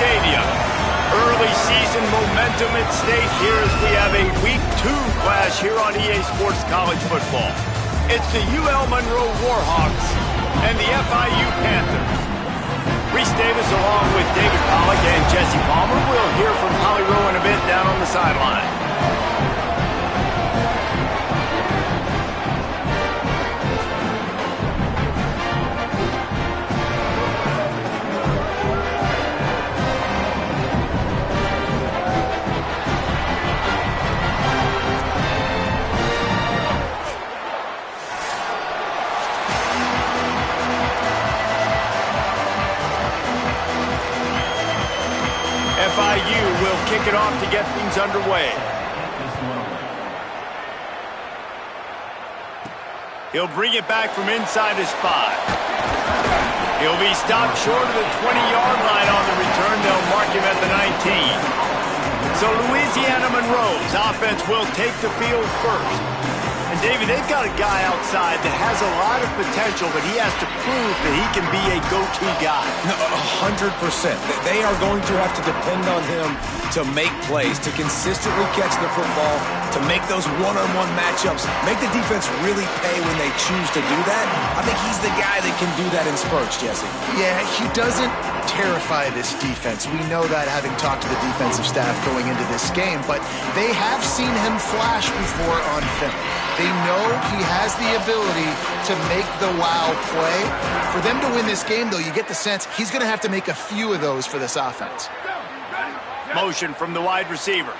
Stadium. Early season momentum at stake here as we have a Week 2 clash here on EA Sports College Football. It's the UL Monroe Warhawks and the FIU Panthers. Reese Davis along with David Pollack and Jesse Palmer. We'll hear from Holly Rowe in a bit down on the sideline. FIU will kick it off to get things underway. He'll bring it back from inside his 5. He'll be stopped short of the 20-yard line on the return. They'll mark him at the 19. So Louisiana Monroe's offense will take the field first. And, David, they've got a guy outside that has a lot of potential, but he has to prove that he can be a go-to guy. 100%. They are going to have to depend on him to make plays, to consistently catch the football, to make those one-on-one matchups, make the defense really pay when they choose to do that. I think he's the guy that can do that in spurts, Jesse. Yeah, he doesn't terrify this defense. We know that having talked to the defensive staff going into this game, but they have seen him flash before on film. They know he has the ability to make the wow play. For them to win this game, though, you get the sense he's going to have to make a few of those for this offense. Motion from the wide receiver.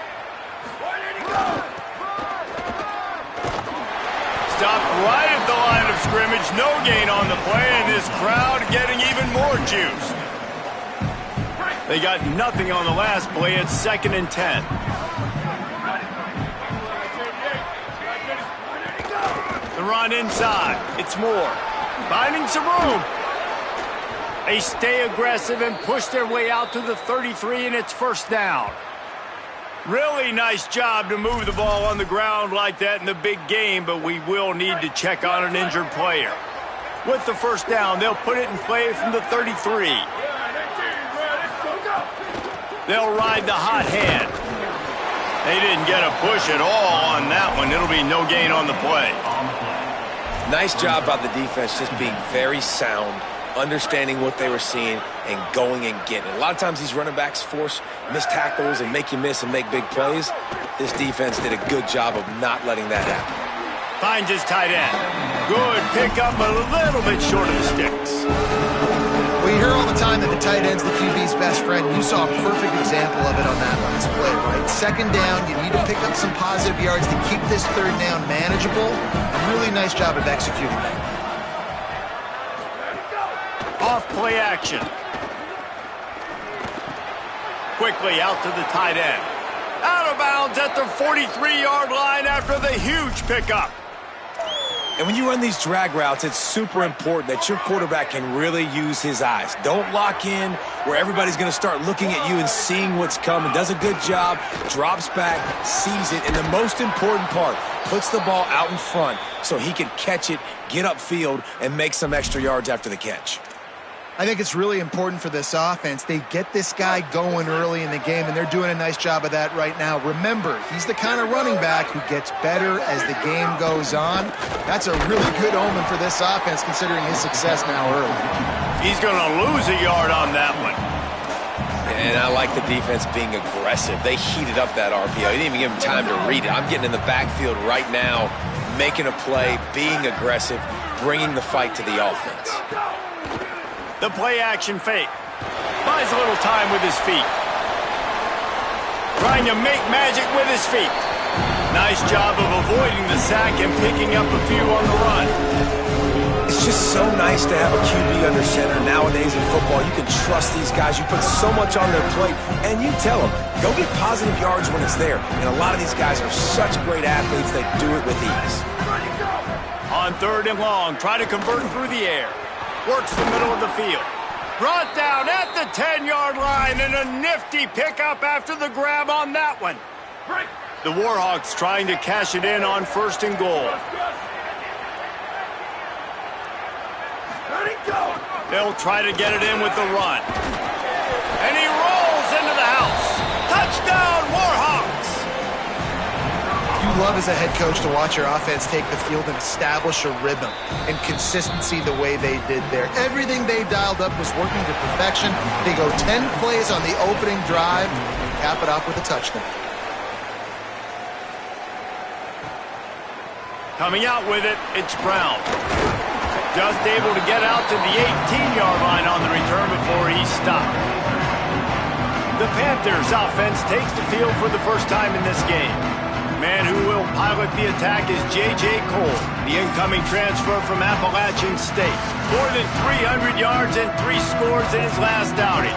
Stopped right at the line of scrimmage. No gain on the play, and this crowd getting even more juice. They got nothing on the last play. It's 2nd and 10. The run inside. It's Moore. Finding some room. They stay aggressive and push their way out to the 33, and it's 1st down. Really nice job to move the ball on the ground like that in the big game, but we will need to check on an injured player. With the 1st down, they'll put it in play from the 33. They'll ride the hot hand. They didn't get a push at all on that one. It'll be no gain on the play. Nice job by the defense just being very sound, understanding what they were seeing, and going and getting it. A lot of times these running backs force missed tackles and make you miss and make big plays. This defense did a good job of not letting that happen. Finds his tight end. Good pickup, a little bit short of the sticks. We hear all the time that the tight end's the QB's best friend. You saw a perfect example of it on that last play, right? 2nd down, you need to pick up some positive yards to keep this 3rd down manageable. A really nice job of executing that. Off play action. Quickly out to the tight end. Out of bounds at the 43-yard line after the huge pickup. And when you run these drag routes, it's super important that your quarterback can really use his eyes. Don't lock in where everybody's going to start looking at you and seeing what's coming. Does a good job, drops back, sees it, and the most important part, puts the ball out in front so he can catch it, get upfield, and make some extra yards after the catch. I think it's really important for this offense. They get this guy going early in the game, and they're doing a nice job of that right now. Remember, he's the kind of running back who gets better as the game goes on. That's a really good omen for this offense, considering his success now early. He's going to lose a yard on that one. And I like the defense being aggressive. They heated up that RPO. They didn't even give him time to read it. I'm getting in the backfield right now, making a play, being aggressive, bringing the fight to the offense. The play-action fake. Buys a little time with his feet. Trying to make magic with his feet. Nice job of avoiding the sack and picking up a few on the run. It's just so nice to have a QB under center nowadays in football. You can trust these guys. You put so much on their plate, and you tell them, go get positive yards when it's there. And a lot of these guys are such great athletes, they do it with ease. On 3rd and long, try to convert through the air. Works the middle of the field. Brought down at the 10-yard line, and a nifty pickup after the grab on that one. The Warhawks trying to cash it in on 1st and goal. They'll try to get it in with the run. And he rolls Touchdown, Warhawks! You love as a head coach to watch your offense take the field and establish a rhythm and consistency the way they did there. Everything they dialed up was working to perfection. They go 10 plays on the opening drive and cap it off with a touchdown. Coming out with it, it's Brown. Just able to get out to the 18-yard line on the return before he's stopped. The Panthers offense takes the field for the first time in this game. The man who will pilot the attack is J.J. Cole, the incoming transfer from Appalachian State. More than 300 yards and 3 scores in his last outing.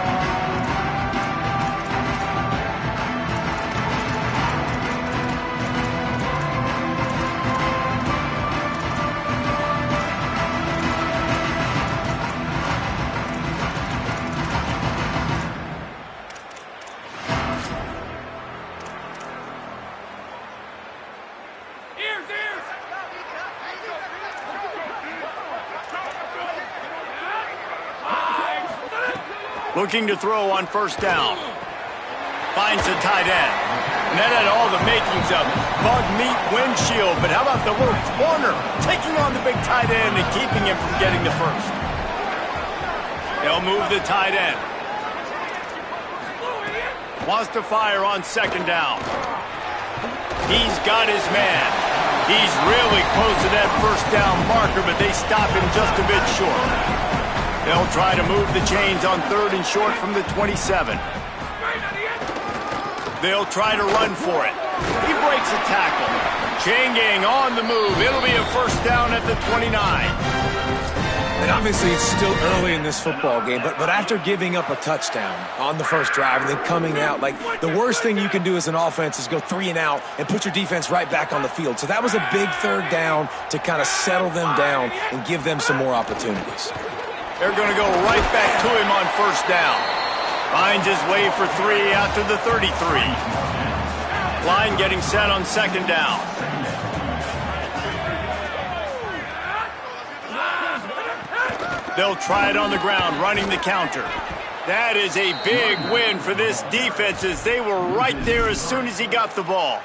Looking to throw on first down. Finds the tight end. And that had all the makings of bug meat windshield. But how about the little corner taking on the big tight end and keeping him from getting the first? They'll move the tight end. Wants to fire on second down. He's got his man. He's really close to that first down marker, but they stop him just a bit short. They'll try to move the chains on third and short from the 27. They'll try to run for it. He breaks a tackle. Chain gang on the move. It'll be a first down at the 29. And obviously it's still early in this football game, but after giving up a touchdown on the first drive and then coming out, like the worst thing you can do as an offense is go 3 and out and put your defense right back on the field. So that was a big third down to kind of settle them down and give them some more opportunities. They're going to go right back to him on first down. Finds his way for 3 out to the 33. Line getting set on second down. They'll try it on the ground, running the counter. That is a big win for this defense as they were right there as soon as he got the ball.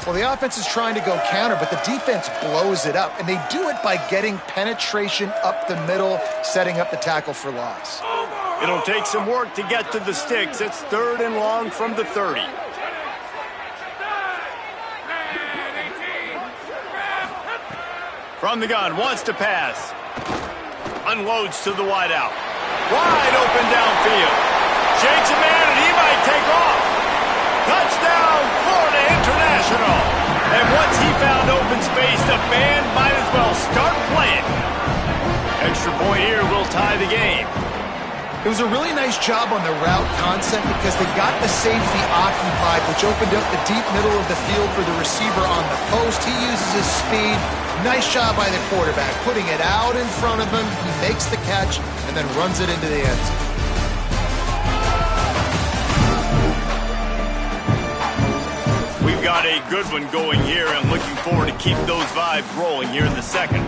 Well, the offense is trying to go counter, but the defense blows it up, and they do it by getting penetration up the middle, setting up the tackle for loss. It'll take some work to get to the sticks. It's 3rd and long from the 30. From the gun, wants to pass. Unloads to the wideout. Wide open downfield. Shakes a man, and he might take off. Touchdown, Florida International. And once he found open space, the band might as well start playing. Extra point here will tie the game. It was a really nice job on the route concept because they got the safety occupied, which opened up the deep middle of the field for the receiver on the post. He uses his speed. Nice job by the quarterback, putting it out in front of him. He makes the catch and then runs it into the end zone. We've got a good one going here and looking forward to keep those vibes rolling here in the second.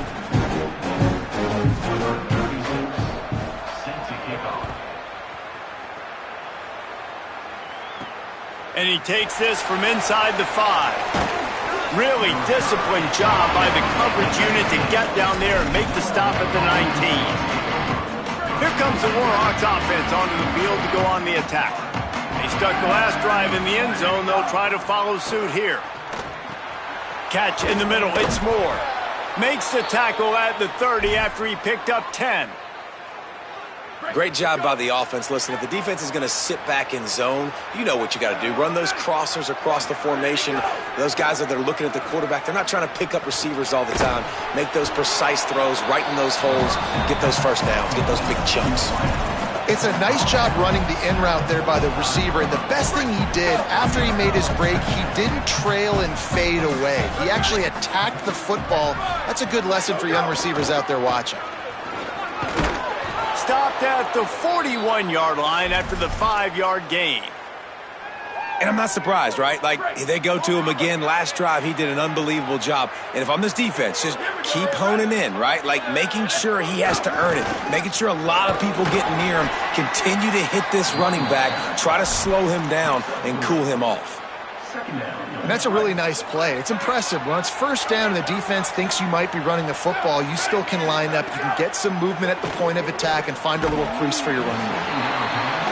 And he takes this from inside the 5. Really disciplined job by the coverage unit to get down there and make the stop at the 19. Here comes the Warhawks offense onto the field to go on the attack. They stuck the last drive in the end zone. They'll try to follow suit here. Catch in the middle. It's Moore. Makes the tackle at the 30 after he picked up 10. Great job by the offense. Listen, if the defense is going to sit back in zone, you know what you got to do. Run those crossers across the formation. Those guys that are looking at the quarterback, they're not trying to pick up receivers all the time. Make those precise throws, right in those holes, get those first downs, get those big chunks. It's a nice job running the in route there by the receiver, and the best thing he did after he made his break, he didn't trail and fade away. He actually attacked the football. That's a good lesson for young receivers out there watching. Stopped at the 41-yard line after the 5-yard gain. And I'm not surprised, right? Like, they go to him again. Last drive, he did an unbelievable job. And if I'm this defense, just keep honing in, right? Like, making sure he has to earn it. Making sure a lot of people getting near him. Continue to hit this running back. Try to slow him down and cool him off. And that's a really nice play. It's impressive. When it's first down and the defense thinks you might be running the football, you still can line up. You can get some movement at the point of attack and find a little crease for your running back.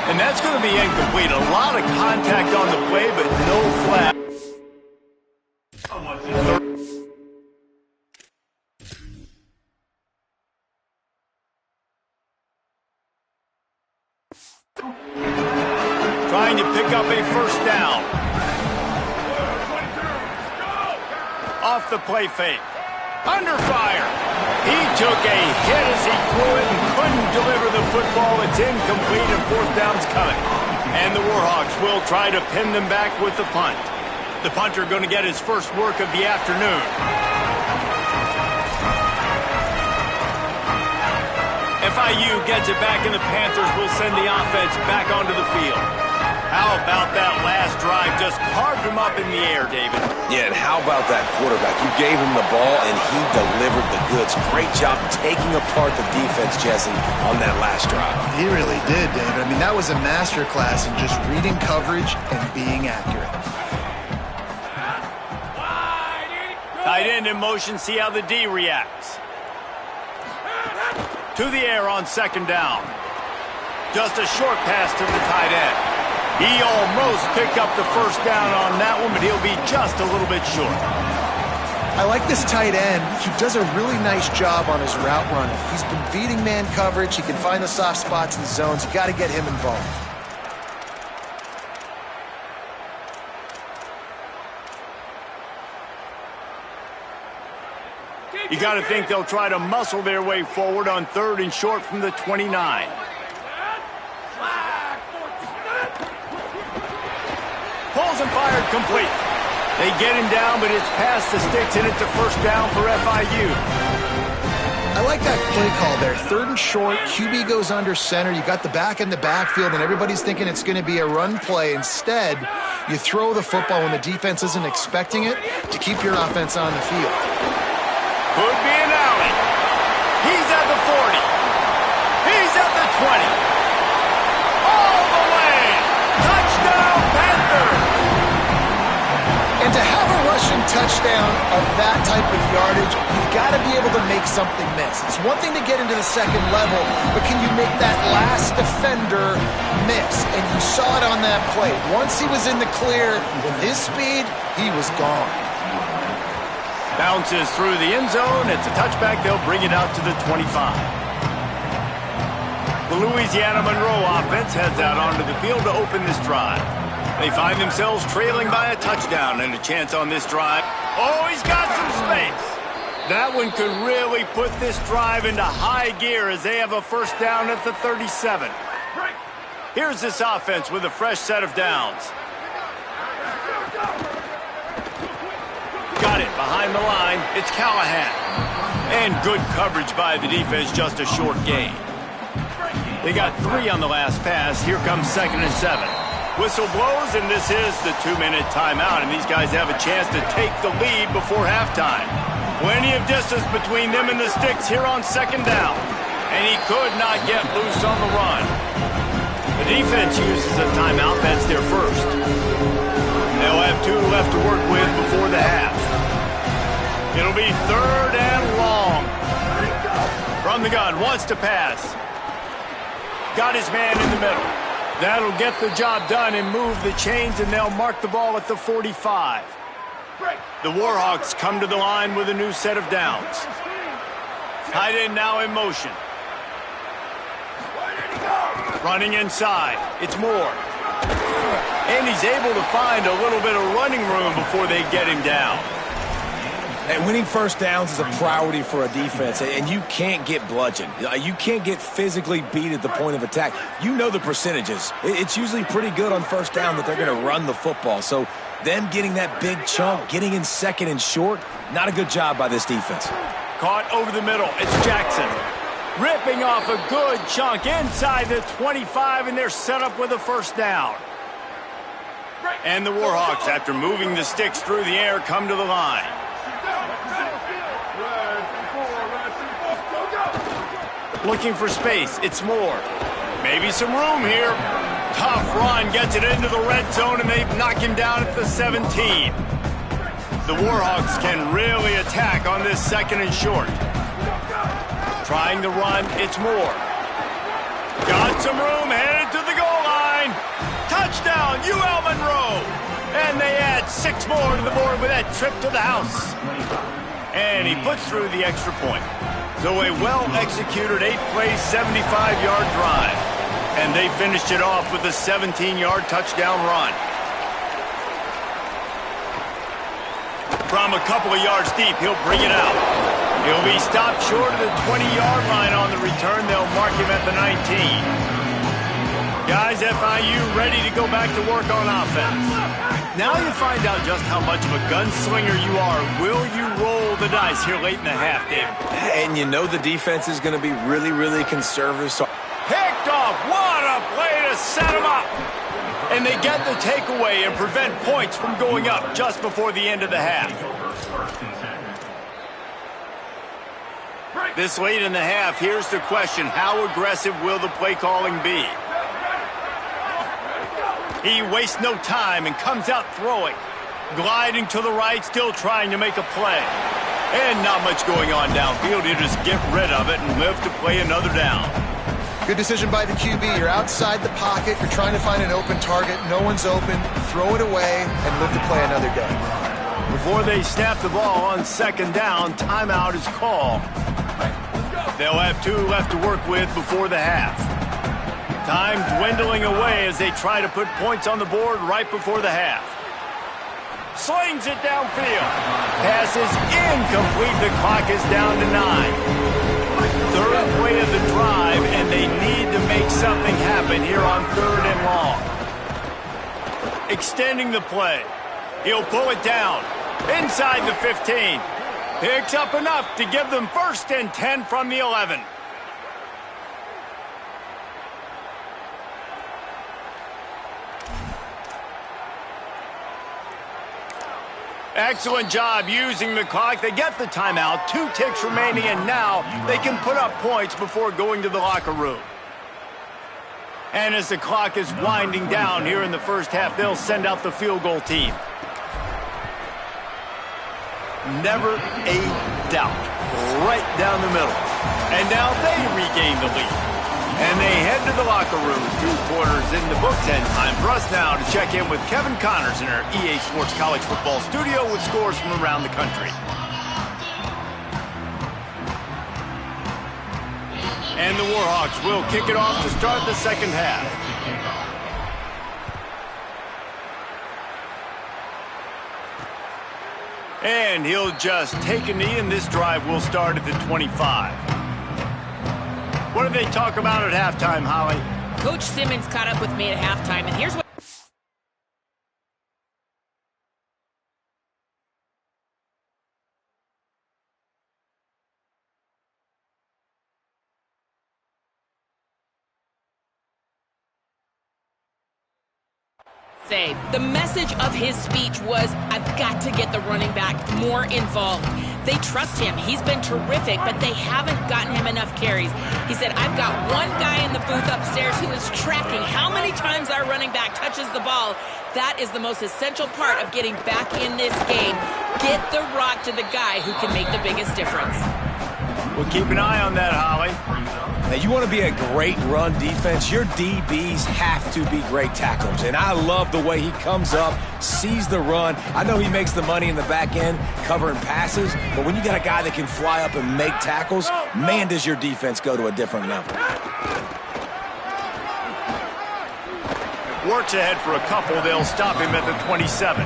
And that's going to be incomplete. A lot of contact on the play, but no flag. Trying to pick up a first down. Off the play fake. Under fire. He took a hit as he threw it and couldn't deliver the football. It's incomplete and fourth down's coming. And the Warhawks will try to pin them back with the punt. The punter going to get his first work of the afternoon. FIU gets it back and the Panthers will send the offense back onto the field. How about that last drive? Just carved him up in the air, David. Yeah, and how about that quarterback? You gave him the ball, and he delivered the goods. Great job taking apart the defense, Jesse, on that last drive. He really did, David. I mean, that was a masterclass in just reading coverage and being accurate. Tight end in motion, see how the D reacts. To the air on second down. Just a short pass to the tight end. He almost picked up the first down on that one, but he'll be just a little bit short. I like this tight end. He does a really nice job on his route running. He's been beating man coverage. He can find the soft spots in the zones. You got to get him involved. You got to think they'll try to muscle their way forward on third and short from the 29. Pulls and fired complete. They get him down, but it's past the sticks, and it's a first down for FIU. I like that play call there. Third and short, QB goes under center. You got the back in the backfield, and everybody's thinking it's going to be a run play. Instead, you throw the football when the defense isn't expecting it to keep your offense on the field. Could be an alley. He's at the 40. He's at the 20. All the way. Touchdown, Panthers. And to have a rushing touchdown of that type of yardage, you've got to be able to make something miss. It's one thing to get into the second level, but can you make that last defender miss? And you saw it on that play. Once he was in the clear, with his speed, he was gone. Bounces through the end zone. It's a touchback. They'll bring it out to the 25. The Louisiana Monroe offense heads out onto the field to open this drive. They find themselves trailing by a touchdown and a chance on this drive. Oh, he's got some space. That one could really put this drive into high gear as they have a first down at the 37. Here's this offense with a fresh set of downs. Got it behind the line. It's Callahan. And good coverage by the defense, just a short gain. They got 3 on the last pass. Here comes 2nd and 7. Whistle blows, and this is the 2-minute timeout, and these guys have a chance to take the lead before halftime. Plenty of distance between them and the sticks here on 2nd down. And he could not get loose on the run. The defense uses a timeout. That's their first. They'll have 2 left to work with before the half. It'll be 3rd and long. From the gun, wants to pass. Got his man in the middle. That'll get the job done and move the chains, and they'll mark the ball at the 45. The Warhawks come to the line with a new set of downs. Tight end now in motion. Running inside. It's Moore. And he's able to find a little bit of running room before they get him down. And winning first downs is a priority for a defense, and you can't get bludgeoned. You can't get physically beat at the point of attack. You know the percentages. It's usually pretty good on first down that they're going to run the football. So them getting that big chunk, getting in 2nd and short, not a good job by this defense. Caught over the middle. It's Jackson. Ripping off a good chunk inside the 25, and they're set up with a first down. And the Warhawks, after moving the sticks through the air, come to the line. Looking for space. It's Moore. Maybe some room here. Tough run, gets it into the red zone, and they knock him down at the 17. The Warhawks can really attack on this 2nd and short. Trying to run, it's Moore. Got some room, headed to the goal line. Touchdown, UL Monroe. And they add 6 more to the board with that trip to the house. And he puts through the extra point. So a well-executed 8-play, 75-yard drive. And they finished it off with a 17-yard touchdown run. From a couple of yards deep, he'll bring it out. He'll be stopped short of the 20-yard line on the return. They'll mark him at the 19. Guys, FIU ready to go back to work on offense. Now you find out just how much of a gunslinger you are. Will you roll the dice here late in the half, David? And you know the defense is going to be really, really conservative. So picked off. What a play to set him up. And they get the takeaway and prevent points from going up just before the end of the half. This late in the half, here's the question. How aggressive will the play calling be? He wastes no time and comes out throwing. Gliding to the right, still trying to make a play. And not much going on downfield. He'll just get rid of it and live to play another down. Good decision by the QB. You're outside the pocket. You're trying to find an open target. No one's open. Throw it away and live to play another day. Before they snap the ball on 2nd down, timeout is called. They'll have 2 left to work with before the half. Time dwindling away as they try to put points on the board right before the half. Slings it downfield. Pass is incomplete. The clock is down to 9. 3rd play of the drive, and they need to make something happen here on 3rd and long. Extending the play. He'll pull it down. Inside the 15. Picks up enough to give them 1st and 10 from the 11. Excellent job using the clock. They get the timeout. 2 ticks remaining, and now they can put up points before going to the locker room. And as the clock is winding down here in the first half, they'll send out the field goal team. Never a doubt. Right down the middle. And now they regain the lead. And they head to the locker room. 2 quarters in the books, and time for us now to check in with Kevin Connors in our EA Sports College Football studio with scores from around the country. And the Warhawks will kick it off to start the 2nd half. And he'll just take a knee, and this drive will start at the 25. What did they talk about at halftime, Holly? Coach Simmons caught up with me at halftime, and here's what... The message of his speech was, I've got to get the running back more involved. They trust him. He's been terrific, but they haven't gotten him enough carries. He said, I've got one guy in the booth upstairs who is tracking how many times our running back touches the ball. That is the most essential part of getting back in this game. Get the rock to the guy who can make the biggest difference. We'll keep an eye on that, Holly. Now, you want to be a great run defense, your DBs have to be great tacklers. And I love the way he comes up, sees the run. I know he makes the money in the back end covering passes, but when you got a guy that can fly up and make tackles, man, does your defense go to a different level. Works ahead for a couple. They'll stop him at the 27.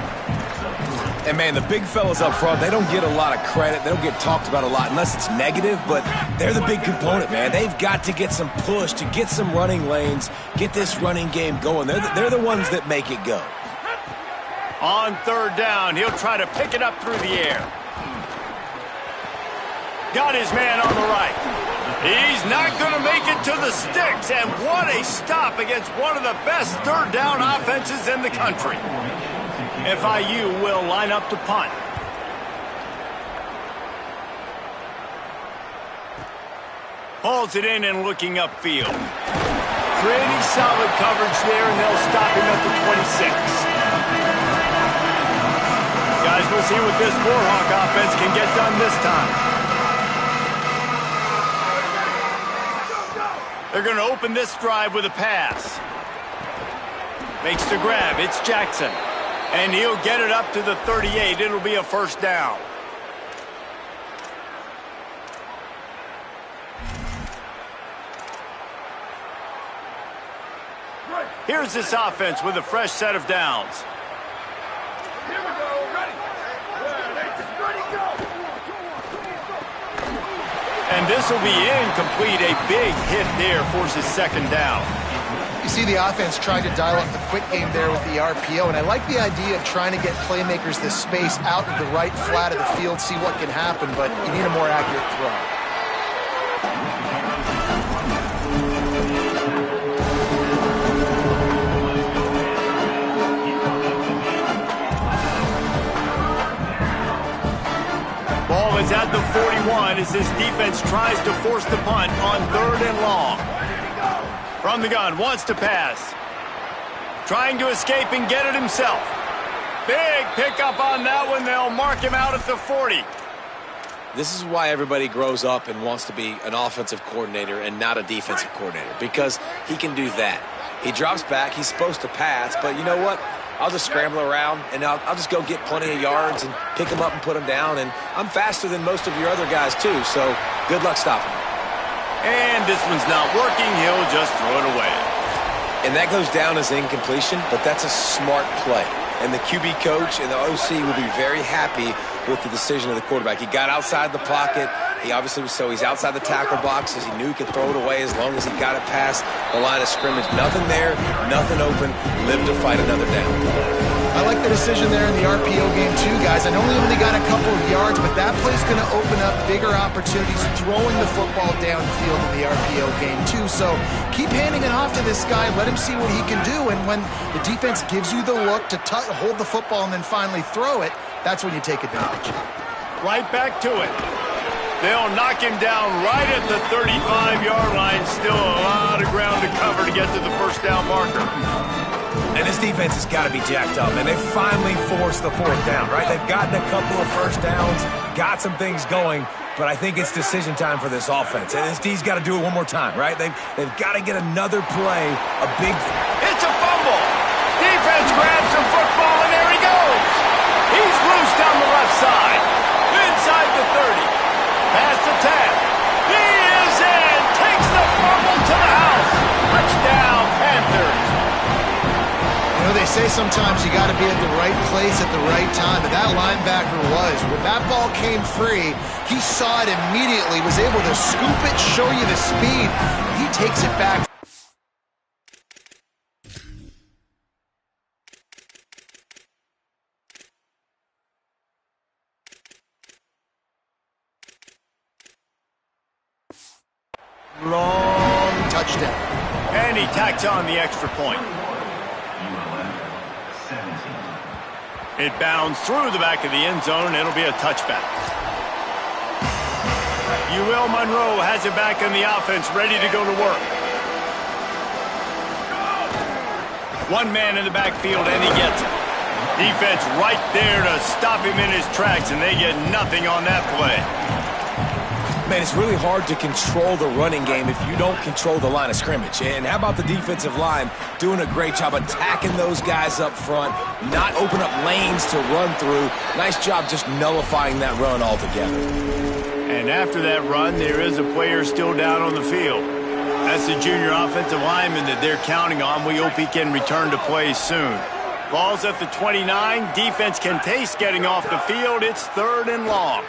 And, man, the big fellas up front, they don't get a lot of credit. They don't get talked about a lot unless it's negative, but they're the big component, man. They've got to get some push to get some running lanes, get this running game going. They're the ones that make it go. On 3rd down, he'll try to pick it up through the air. Got his man on the right. He's not going to make it to the sticks, and what a stop against one of the best third down offenses in the country. FIU will line up to punt. Hauls it in and looking upfield. Pretty solid coverage there, and they'll stop him at the 26. Guys, we'll see what this Warhawk offense can get done this time. They're going to open this drive with a pass. Makes the grab. It's Jackson. And he'll get it up to the 38. It'll be a first down. Here's this offense with a fresh set of downs. Here we go. Ready. Ready, go. And this will be incomplete. A big hit there forces second down. You see the offense trying to dial up the quick game there with the RPO, and I like the idea of trying to get playmakers this space out of the right flat of the field, see what can happen, but you need a more accurate throw. Ball is at the 41 as this defense tries to force the punt on 3rd and long. From the gun, wants to pass. Trying to escape and get it himself. Big pickup on that one. They'll mark him out at the 40. This is why everybody grows up and wants to be an offensive coordinator and not a defensive coordinator, because he can do that. He drops back. He's supposed to pass, but you know what? I'll just scramble around, and I'll just go get plenty of yards and pick them up and put them down, and I'm faster than most of your other guys, too, so good luck stopping him. And this one's not working. He'll just throw it away. And that goes down as incompletion, but that's a smart play. And the QB coach and the OC will be very happy with the decision of the quarterback. He got outside the pocket. He obviously was so he's outside the tackle boxes. He knew he could throw it away as long as he got it past the line of scrimmage. Nothing there, nothing open. Live to fight another down. I like the decision there in the RPO game too, guys. I know he only got a couple of yards, but that play's going to open up bigger opportunities throwing the football downfield in the RPO game too. So keep handing it off to this guy. Let him see what he can do. And when the defense gives you the look to hold the football and then finally throw it, that's when you take advantage. Right back to it. They'll knock him down right at the 35-yard line. Still a lot of ground to cover to get to the first down marker. And this defense has got to be jacked up, and they finally forced the 4th down, right? They've gotten a couple of first downs, got some things going, but I think it's decision time for this offense. And this D's got to do it one more time, right? They've got to get another play, a big... It's a fumble. Defense grabs the football, and there he goes. He's loose down the left side. Inside the 30. Past the 10. He is in. Takes the fumble to the house. Touchdown, Panthers. You know, they say sometimes you got to be at the right place at the right time, and that linebacker was. When that ball came free, he saw it immediately, was able to scoop it, show you the speed. He takes it back. Long touchdown. And he tacks on the extra point. It bounds through the back of the end zone, and it'll be a touchback. UL Monroe has it back in the offense, ready to go to work. One man in the backfield, and he gets it. Defense right there to stop him in his tracks, and they get nothing on that play. Man, it's really hard to control the running game if you don't control the line of scrimmage. And how about the defensive line doing a great job attacking those guys up front, not open up lanes to run through. Nice job just nullifying that run altogether. And after that run, there is a player still down on the field. That's the junior offensive lineman that they're counting on. We hope he can return to play soon. Ball's at the 29. Defense can taste getting off the field. It's 3rd and long.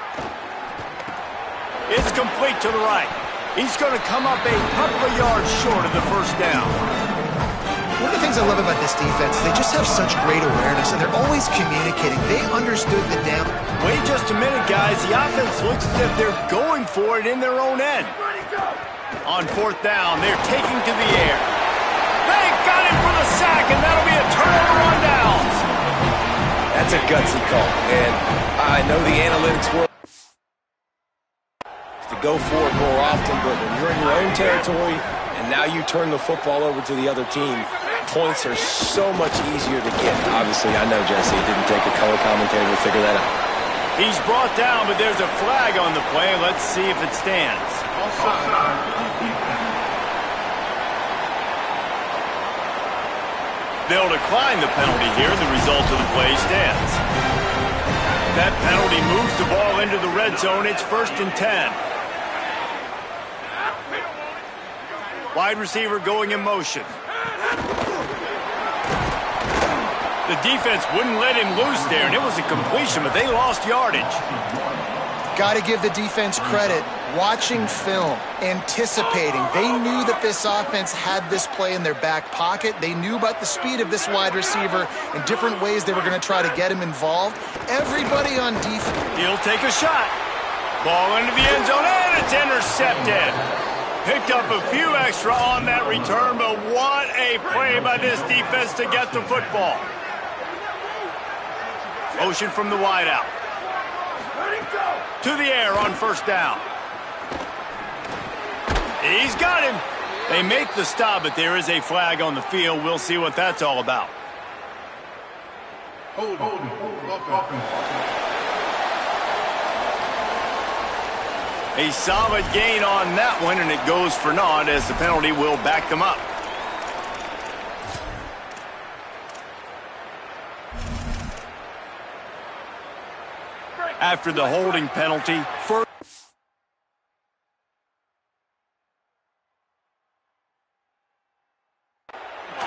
It's complete to the right. He's going to come up a couple of yards short of the first down. One of the things I love about this defense is they just have such great awareness, and they're always communicating. They understood the down. Wait just a minute, guys. The offense looks as if they're going for it in their own end. On fourth down, they're taking to the air. They got him for the sack, and that'll be a turnover on downs. That's a gutsy call, and I know the analytics world to go for it more often, but when you're in your own territory and now you turn the football over to the other team, points are so much easier to get. Obviously, I know, Jesse, it didn't take a color commentator to figure that out. He's brought down, but there's a flag on the play. Let's see if it stands. They'll decline the penalty here. The result of the play stands. That penalty moves the ball into the red zone. It's 1st and 10. Wide receiver going in motion. The defense wouldn't let him loose there, and it was a completion, but they lost yardage. Got to give the defense credit. Watching film, anticipating. They knew that this offense had this play in their back pocket. They knew about the speed of this wide receiver and different ways they were going to try to get him involved. Everybody on defense. He'll take a shot. Ball into the end zone, and it's intercepted. Picked up a few extra on that return, but what a play by this defense to get the football. Motion from the wideout. To the air on 1st down. He's got him. They make the stop, but there is a flag on the field. We'll see what that's all about. A solid gain on that one, and it goes for naught as the penalty will back them up. After the holding penalty, first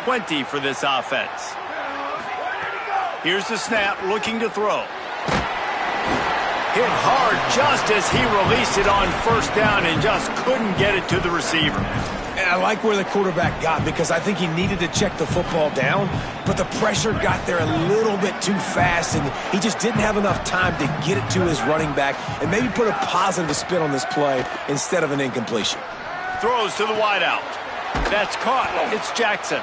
20 for this offense. Here's the snap, looking to throw. Hit hard just as he released it on 1st down and just couldn't get it to the receiver. And I like where the quarterback got, because I think he needed to check the football down, but the pressure got there a little bit too fast, and he just didn't have enough time to get it to his running back and maybe put a positive spin on this play instead of an incompletion. Throws to the wideout. That's caught. It's Jackson.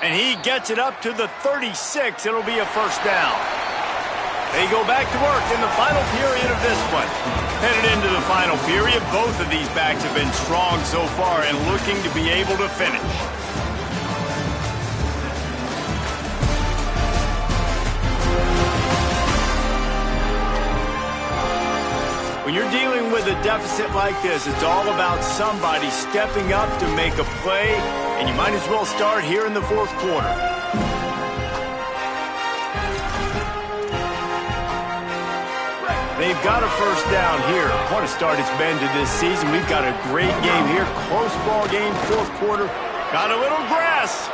And he gets it up to the 36. It'll be a 1st down. They go back to work in the final period of this one. Headed into the final period, both of these backs have been strong so far and looking to be able to finish. When you're dealing with a deficit like this, it's all about somebody stepping up to make a play, and you might as well start here in the 4th quarter. They've got a 1st down here. What a start it's been to this season. We've got a great game here. Close ball game, 4th quarter. Got a little grass.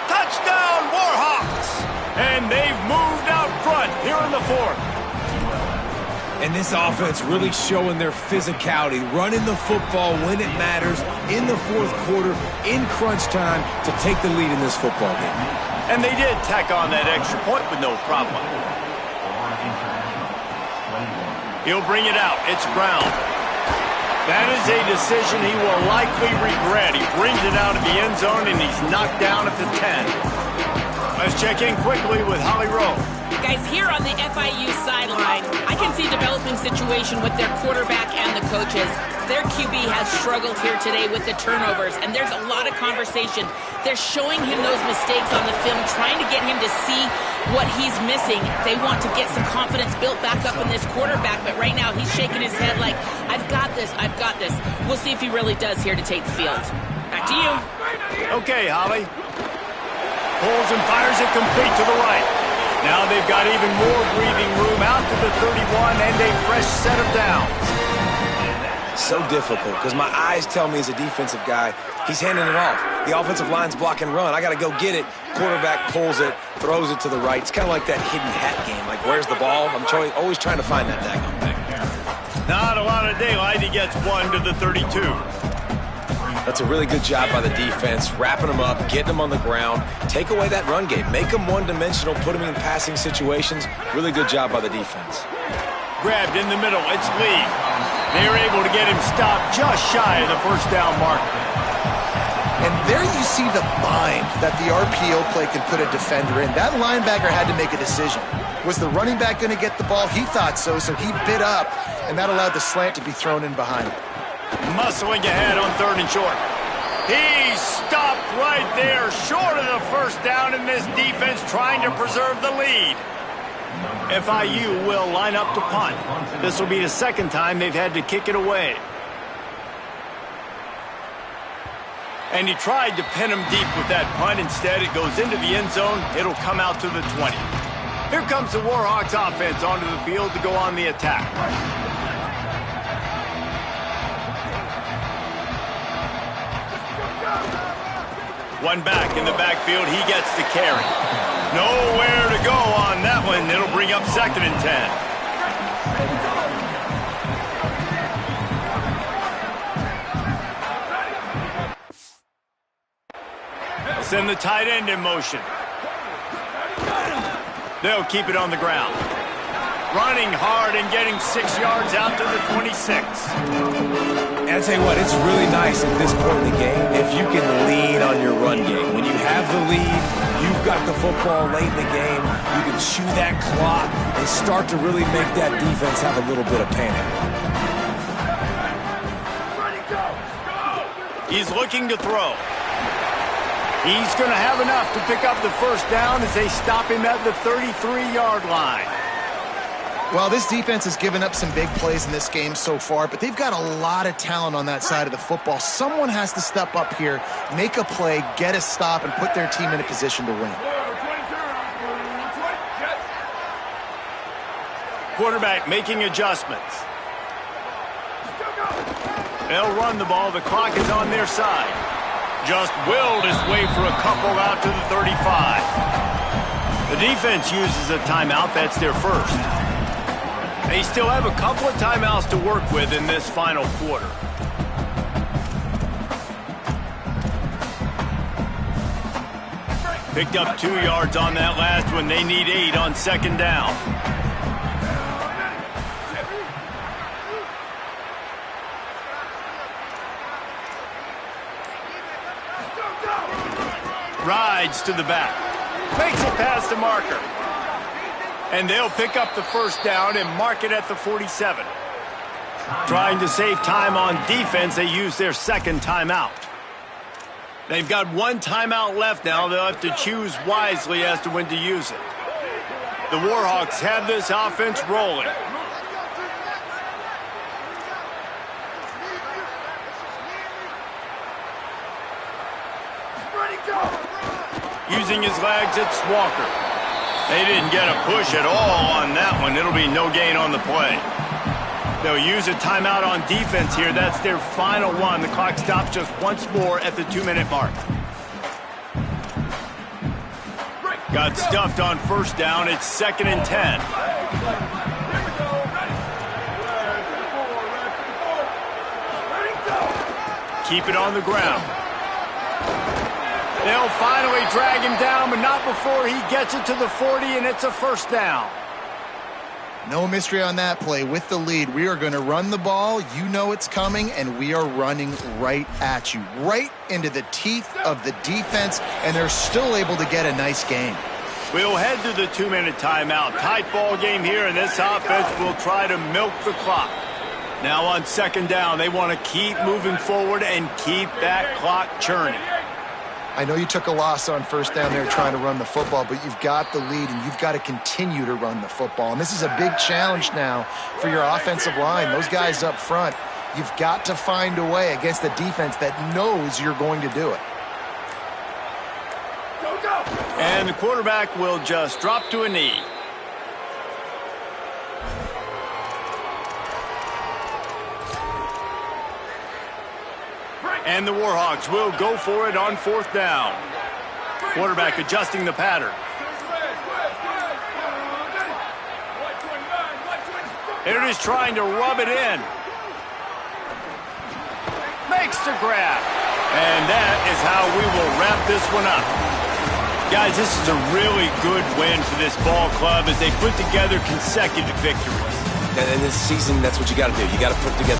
Touchdown, Warhawks! And they've moved out front here in the 4th. And this offense really showing their physicality, running the football when it matters, in the 4th quarter, in crunch time, to take the lead in this football game. And they did tack on that extra point with no problem. He'll bring it out. It's Brown. That is a decision he will likely regret. He brings it out of the end zone, and he's knocked down at the 10. Let's check in quickly with Holly Rowe. Guys, here on the FIU sideline, I can see a developing situation with their quarterback and the coaches. Their QB has struggled here today with the turnovers, and there's a lot of conversation. They're showing him those mistakes on the film, trying to get him to see what he's missing. They want to get some confidence built back up in this quarterback, but right now he's shaking his head like, I've got this, I've got this. We'll see if he really does here to take the field. Back to you. Okay, Holly. Pulls and fires it complete to the right. Now they've got even more breathing room out to the 31 and a fresh set of downs. So difficult, because my eyes tell me as a defensive guy, he's handing it off. The offensive line's block and run. I got to go get it. Quarterback pulls it, throws it to the right. It's kind of like that hidden hat game. Like, where's the ball? I'm always trying to find that daggone thing. Not a lot of daylight. He gets 1 to the 32. That's a really good job by the defense, wrapping them up, getting them on the ground. Take away that run game. Make them one-dimensional, put them in passing situations. Really good job by the defense. Grabbed in the middle. It's Lee. They were able to get him stopped just shy of the first down marker. And there you see the bind that the RPO play can put a defender in. That linebacker had to make a decision. Was the running back going to get the ball? He thought so, so he bit up, and that allowed the slant to be thrown in behind him. Muscling ahead on 3rd and short. He stopped right there, short of the first down, in this defense trying to preserve the lead. FIU will line up to punt. This will be the second time they've had to kick it away. And he tried to pin him deep with that punt. Instead, it goes into the end zone. It'll come out to the 20. Here comes the Warhawks offense onto the field to go on the attack. One back in the backfield. He gets the carry. Nowhere to go on that one. It'll bring up 2nd and 10. Send the tight end in motion. They'll keep it on the ground. Running hard and getting 6 yards out to the 26. And I'll tell you what, it's really nice at this point in the game if you can lean on your run game. When you have the lead, you've got the football late in the game, you can chew that clock and start to really make that defense have a little bit of panic. He's looking to throw. He's going to have enough to pick up the first down as they stop him at the 33-yard line. Well, this defense has given up some big plays in this game so far, but they've got a lot of talent on that side of the football. Someone has to step up here, make a play, get a stop, and put their team in a position to win. Quarterback making adjustments. They'll run the ball. The clock is on their side. Just willed his way for a couple out to the 35. The defense uses a timeout. That's their first. They still have a couple of timeouts to work with in this final quarter. Picked up 2 yards on that last one. They need 8 on 2nd down. Rides to the back. Makes it past the marker. And they'll pick up the first down and mark it at the 47. Trying to save time on defense, they use their 2nd timeout. They've got 1 timeout left now. They'll have to choose wisely as to when to use it. The Warhawks have this offense rolling. Using his legs, it's Walker. They didn't get a push at all on that one. It'll be no gain on the play. They'll use a timeout on defense here. That's their final one. The clock stops just once more at the 2-minute mark. Got stuffed on first down. It's 2nd and 10. Keep it on the ground. They'll finally drag him down, but not before he gets it to the 40, and it's a first down. No mystery on that play. With the lead, we are going to run the ball. You know it's coming, and we are running right at you, right into the teeth of the defense, and they're still able to get a nice game. We'll head to the 2-minute timeout. Tight ball game here, and this offense will try to milk the clock. Now on 2nd down, they want to keep moving forward and keep that clock churning. I know you took a loss on first down there trying to run the football, but you've got the lead, and you've got to continue to run the football. And this is a big challenge now for your offensive line. Those guys up front, you've got to find a way against the defense that knows you're going to do it. And the quarterback will just drop to a knee. And the Warhawks will go for it on 4th down. Quarterback adjusting the pattern. They're just trying to rub it in. Makes the grab. And that is how we will wrap this one up. Guys, this is a really good win for this ball club as they put together consecutive victories. And in this season, that's what you got to do. You got to put together